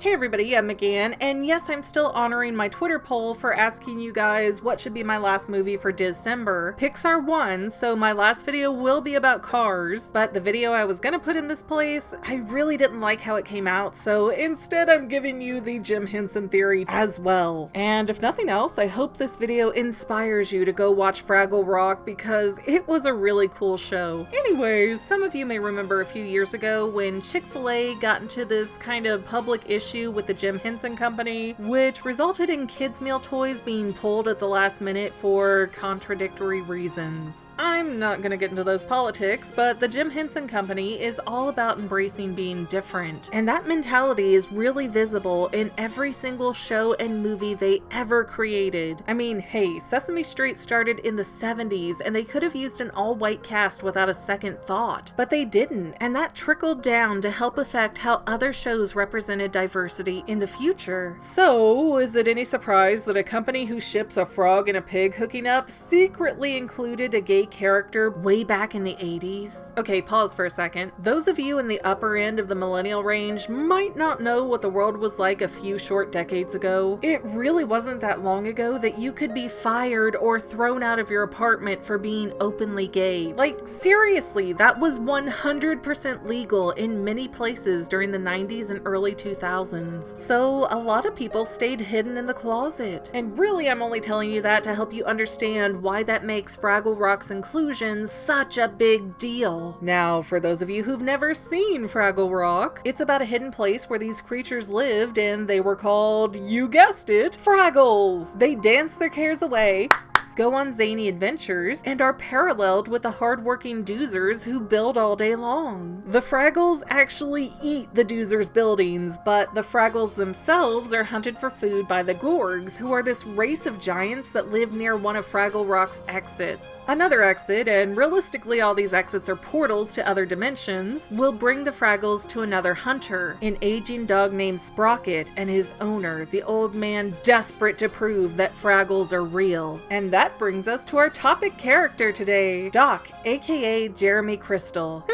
Hey everybody, I'm McGann, and yes, I'm still honoring my Twitter poll for asking you guys what should be my last movie for December. Pixar won, so my last video will be about Cars, but the video I was gonna put in this place, I really didn't like how it came out, so instead I'm giving you the Jim Henson theory as well. And if nothing else, I hope this video inspires you to go watch Fraggle Rock because it was a really cool show. Anyways, some of you may remember a few years ago when Chick-fil-A got into this kind of public issue with the Jim Henson Company, which resulted in kids' meal toys being pulled at the last minute for contradictory reasons. I'm not gonna get into those politics, but the Jim Henson Company is all about embracing being different, and that mentality is really visible in every single show and movie they ever created. I mean, hey, Sesame Street started in the 70s, and they could have used an all-white cast without a second thought, but they didn't, and that trickled down to help affect how other shows represented diversity in the future. So, is it any surprise that a company who ships a frog and a pig hooking up secretly included a gay character way back in the 80s? Okay, pause for a second. Those of you in the upper end of the millennial range might not know what the world was like a few short decades ago. It really wasn't that long ago that you could be fired or thrown out of your apartment for being openly gay. Like, seriously, that was 100% legal in many places during the 90s and early 2000s. So a lot of people stayed hidden in the closet. And really, I'm only telling you that to help you understand why that makes Fraggle Rock's inclusion such a big deal. Now, for those of you who've never seen Fraggle Rock, it's about a hidden place where these creatures lived and they were called, you guessed it, Fraggles. They danced their cares away, go on zany adventures, and are paralleled with the hardworking doozers who build all day long. The Fraggles actually eat the doozers' buildings, but the Fraggles themselves are hunted for food by the Gorgs, who are this race of giants that live near one of Fraggle Rock's exits. Another exit, and realistically all these exits are portals to other dimensions, will bring the Fraggles to another hunter, an aging dog named Sprocket, and his owner, the old man desperate to prove that Fraggles are real. And that brings us to our topic character today, Doc, aka Jeremy Crystal.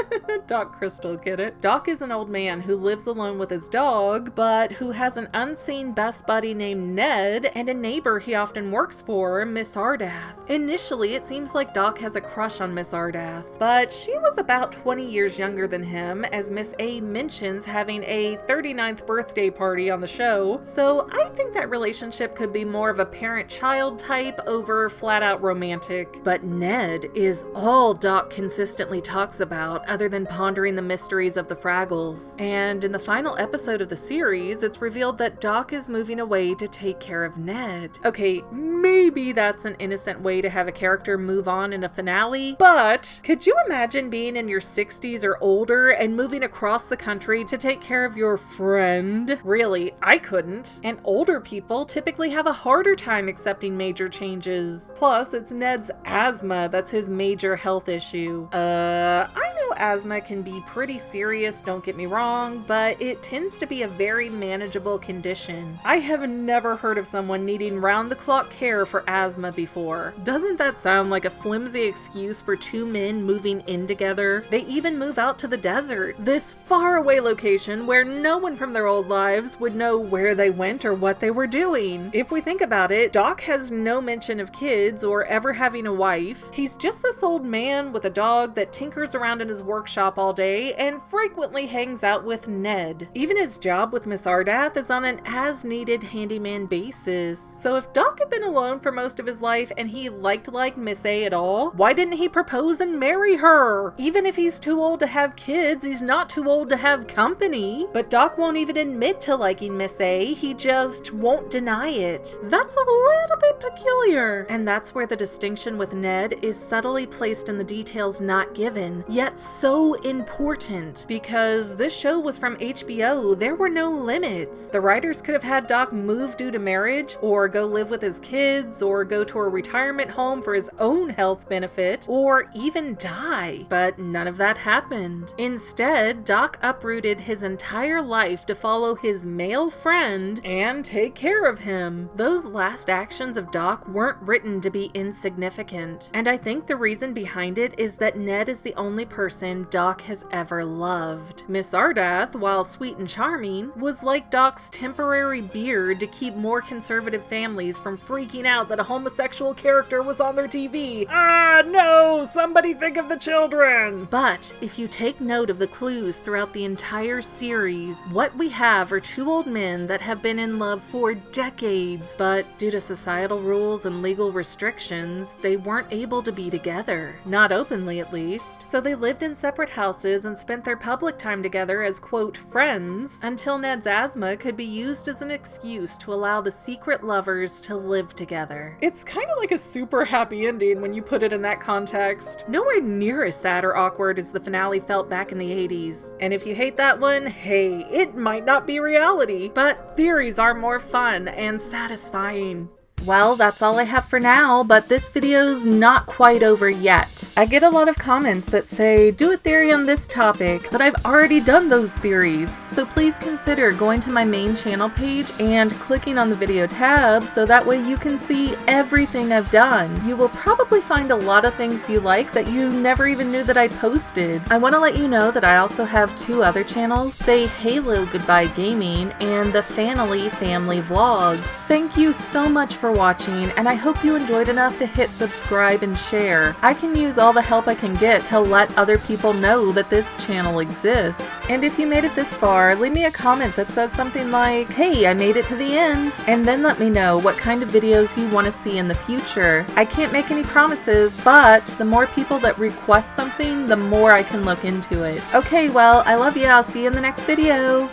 Doc Crystal, get it? Doc is an old man who lives alone with his dog, but who has an unseen best buddy named Ned and a neighbor he often works for, Miss Ardath. Initially, it seems like Doc has a crush on Miss Ardath, but she was about 20 years younger than him, as Miss A mentions having a 39th birthday party on the show, so I think that relationship could be more of a parent-child type over flat-out romantic. But Ned is all Doc consistently talks about other than pondering the mysteries of the Fraggles. And in the final episode of the series, it's revealed that Doc is moving away to take care of Ned. Okay, maybe that's an innocent way to have a character move on in a finale, but could you imagine being in your 60s or older and moving across the country to take care of your friend? Really, I couldn't. And older people typically have a harder time accepting major changes. Plus, it's Ned's asthma that's his major health issue. I know asthma can be pretty serious, don't get me wrong, but it tends to be a very manageable condition. I have never heard of someone needing round-the-clock care for asthma before. Doesn't that sound like a flimsy excuse for two men moving in together? They even move out to the desert, this faraway location where no one from their old lives would know where they went or what they were doing. If we think about it, Doc has no mention of kids or ever having a wife. He's just this old man with a dog that tinkers around in his workshop all day and frequently hangs out with Ned. Even his job with Miss Ardath is on an as-needed handyman basis. So if Doc had been alone for most of his life and he liked Miss A at all, why didn't he propose and marry her? Even if he's too old to have kids, he's not too old to have company. But Doc won't even admit to liking Miss A, he just won't deny it. That's a little bit peculiar. And that's where the distinction with Ned is subtly placed in the details not given, yet so important. Because this show was from HBO, there were no limits. The writers could have had Doc move due to marriage, or go live with his kids, or go to a retirement home for his own health benefit, or even die. But none of that happened. Instead, Doc uprooted his entire life to follow his male friend and take care of him. Those last actions of Doc weren't written to be insignificant, and I think the reason behind it is that Ned is the only person person Doc has ever loved. Miss Ardath, while sweet and charming, was like Doc's temporary beard to keep more conservative families from freaking out that a homosexual character was on their TV. Ah, no! Somebody think of the children! But if you take note of the clues throughout the entire series, what we have are two old men that have been in love for decades, but due to societal rules and legal restrictions, they weren't able to be together. Not openly, at least. So they lived in separate houses and spent their public time together as, quote, friends, until Ned's asthma could be used as an excuse to allow the secret lovers to live together. It's kind of like a super happy ending when you put it in that context. Nowhere near as sad or awkward as the finale felt back in the 80s. And if you hate that one, hey, it might not be reality, but theories are more fun and satisfying. Well, that's all I have for now, but this video's not quite over yet. I get a lot of comments that say, do a theory on this topic, but I've already done those theories. So please consider going to my main channel page and clicking on the video tab so that way you can see everything I've done. You will probably find a lot of things you like that you never even knew that I posted. I want to let you know that I also have two other channels, Say Halo Goodbye Gaming and the Fanily Family Vlogs. Thank you so much for watching, and I hope you enjoyed enough to hit subscribe and share. I can use all the help I can get to let other people know that this channel exists. And if you made it this far, leave me a comment that says something like, hey, I made it to the end, and then let me know what kind of videos you want to see in the future. I can't make any promises, but the more people that request something, the more I can look into it. Okay, well, I love you. I'll see you in the next video.